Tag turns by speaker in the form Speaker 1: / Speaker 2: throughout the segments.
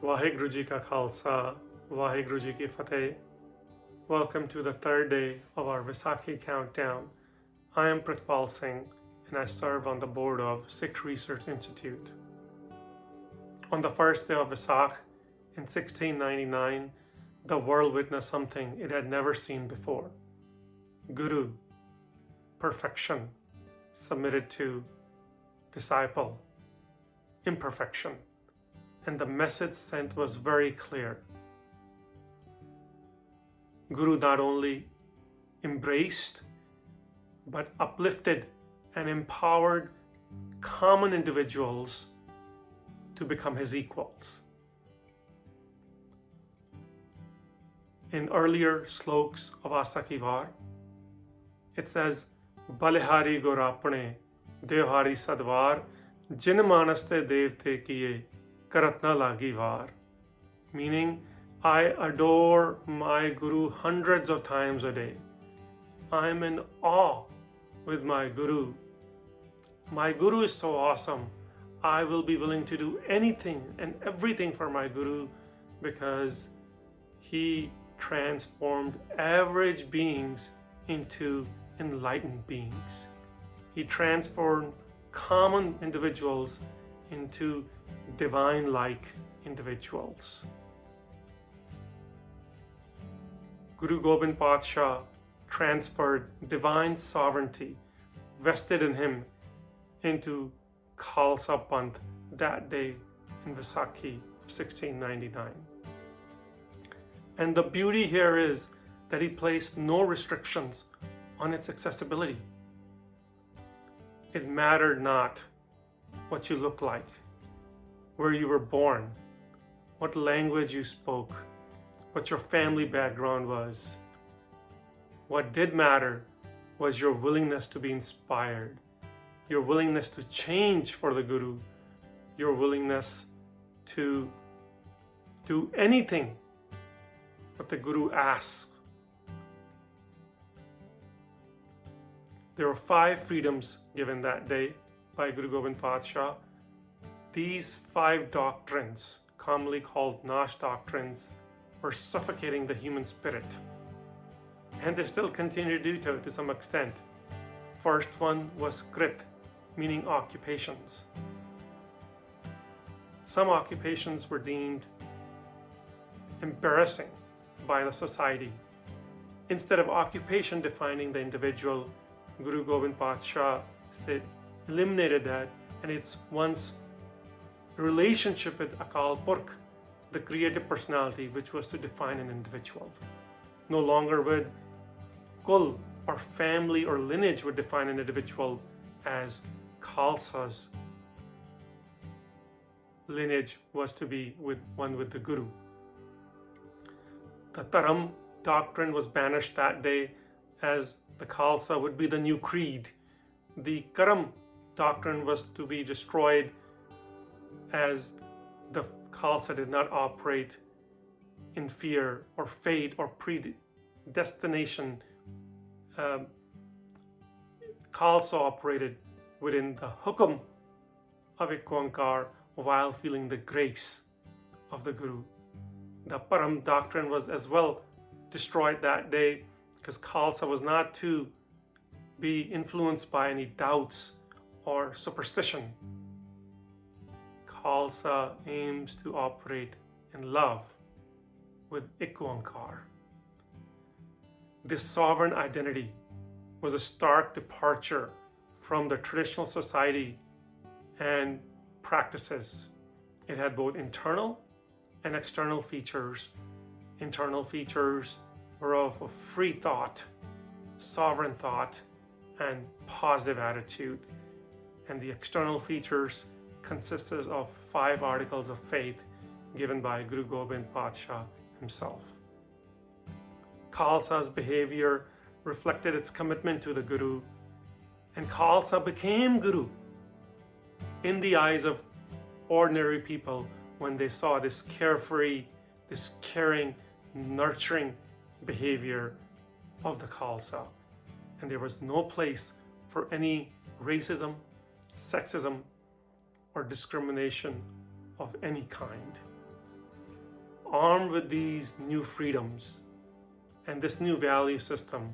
Speaker 1: Vaheguru Ji Ka Khalsa, Vaheguru Ji Ki Fateh. Welcome to the third day of our Vaisakhi countdown. I am Pritpal Singh and I serve on the board of Sikh Research Institute. On the first day of Vaisakh in 1699, the world witnessed something it had never seen before. Guru, perfection, submitted to disciple, imperfection. And the message sent was very clear. Guru not only embraced, but uplifted and empowered common individuals to become his equals. In earlier sloks of Vaisakhi Var, it says, Balihari Gorapane, Deohari Sadvar, Jin Manaste Devte Kiye, Karatna Lagi Var. Meaning, I adore my Guru hundreds of times a day. I'm in awe with my Guru. My Guru is so awesome. I will be willing to do anything and everything for my Guru because he transformed average beings into enlightened beings. He transformed common individuals into divine-like individuals. Guru Gobind Patsha transferred divine sovereignty vested in him into Khalsa Panth that day in Vaisakhi of 1699. And the beauty here is that he placed no restrictions on its accessibility. It mattered not what you looked like, where you were born, what language you spoke, what your family background was. What did matter was your willingness to be inspired, your willingness to change for the Guru, your willingness to do anything that the Guru asks. There were 5 freedoms given that day by Guru Gobind Patsha. These 5 doctrines, commonly called Nash doctrines, were suffocating the human spirit. And they still continue to do so to some extent. First one was Krit, meaning occupations. Some occupations were deemed embarrassing by the society. Instead of occupation defining the individual, Guru Gobind Patsha eliminated that, and it's one's relationship with Akal Purkh, the creative personality, which was to define an individual. No longer would Kul or family or lineage would define an individual, as Khalsa's lineage was to be with one with the Guru. The Dharam doctrine was banished that day, as the Khalsa would be the new creed. The Karam doctrine was to be destroyed, as the Khalsa did not operate in fear or fate or predestination. Khalsa operated within the hukum of Ikonkar while feeling the grace of the Guru. The Param doctrine was as well destroyed that day, because Khalsa was not to be influenced by any doubts or superstition. Khalsa aims to operate in love with Ikonkar. This sovereign identity was a stark departure from the traditional society and practices. It had both internal and external features. Internal features were of a free thought, sovereign thought, and positive attitude. And the external features consisted of 5 articles of faith given by Guru Gobind Patsha himself. Khalsa's behavior reflected its commitment to the Guru, and Khalsa became Guru in the eyes of ordinary people when they saw this carefree, this caring, nurturing behavior of the Khalsa. And there was no place for any racism, sexism, or discrimination of any kind. armed with these new freedoms and this new value system,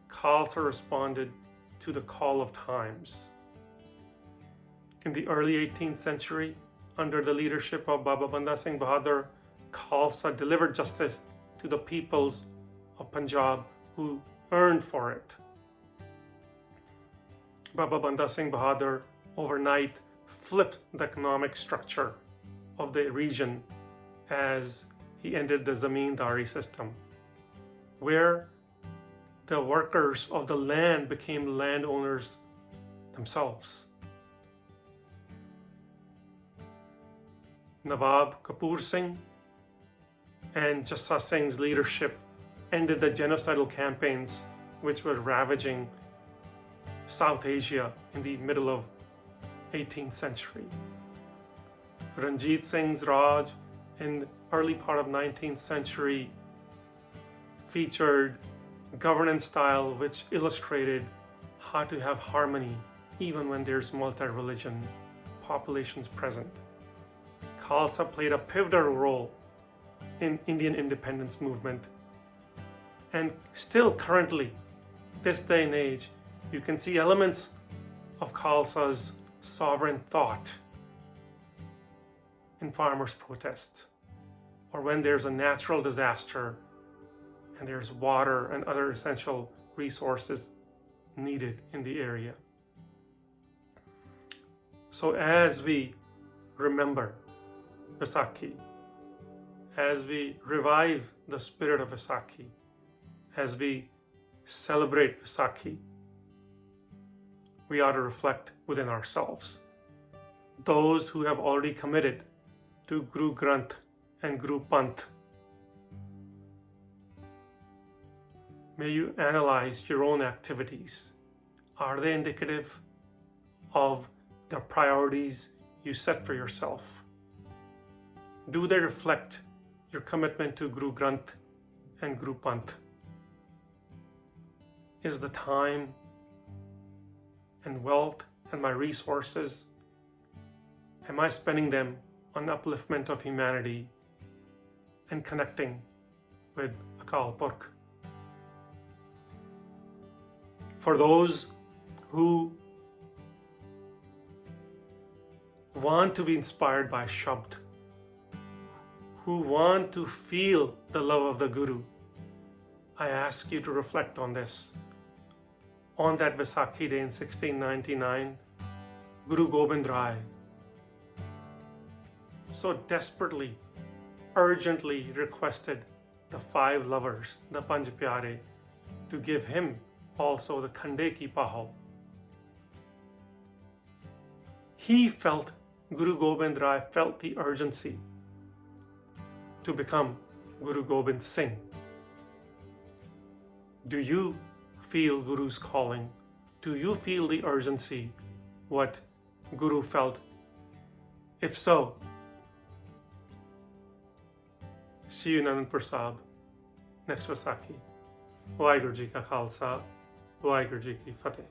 Speaker 1: Khalsa responded to the call of times. In the early 18th century, under the leadership of Baba Banda Singh Bahadur, Khalsa delivered justice to the peoples of Punjab who earned for it. Baba Banda Singh Bahadur overnight flipped the economic structure of the region as he ended the zamindari system, where the workers of the land became landowners themselves. Nawab Kapoor Singh and Jassa Singh's leadership ended the genocidal campaigns which were ravaging South Asia in the middle of 18th century. Ranjit Singh's Raj in the early part of 19th century featured governance style which illustrated how to have harmony even when there's multi-religion populations present. Khalsa played a pivotal role in Indian independence movement, and still currently, this day and age, you can see elements of Khalsa's sovereign thought in farmers' protest, or when there's a natural disaster and there's water and other essential resources needed in the area. So as we remember Vaisakhi, as we revive the spirit of Vaisakhi, as we celebrate Vaisakhi, we ought to reflect within ourselves. Those who have already committed to Guru Granth and Guru Panth, may you analyze your own activities. Are they indicative of the priorities you set for yourself? Do they reflect your commitment to Guru Granth and Guru Panth? Is the time and wealth and my resources, am I spending them on upliftment of humanity and connecting with Akal Purkh? For those who want to be inspired by Shabd, who want to feel the love of the Guru, I ask you to reflect on this. On that Vaisakhi day in 1699, Guru Gobind Rai so desperately, urgently requested the 5 lovers, the Panj Pyare, to give him also the Khande Ki Paho. He felt, Guru Gobind Rai felt the urgency to become Guru Gobind Singh. Do you feel Guru's calling? Do you feel the urgency, what Guru felt? If so, see you in Anandpur Sahib next Vaisakhi. Vaheguru Ji Ka Khalsa, Vaheguru Ji Ki Fateh.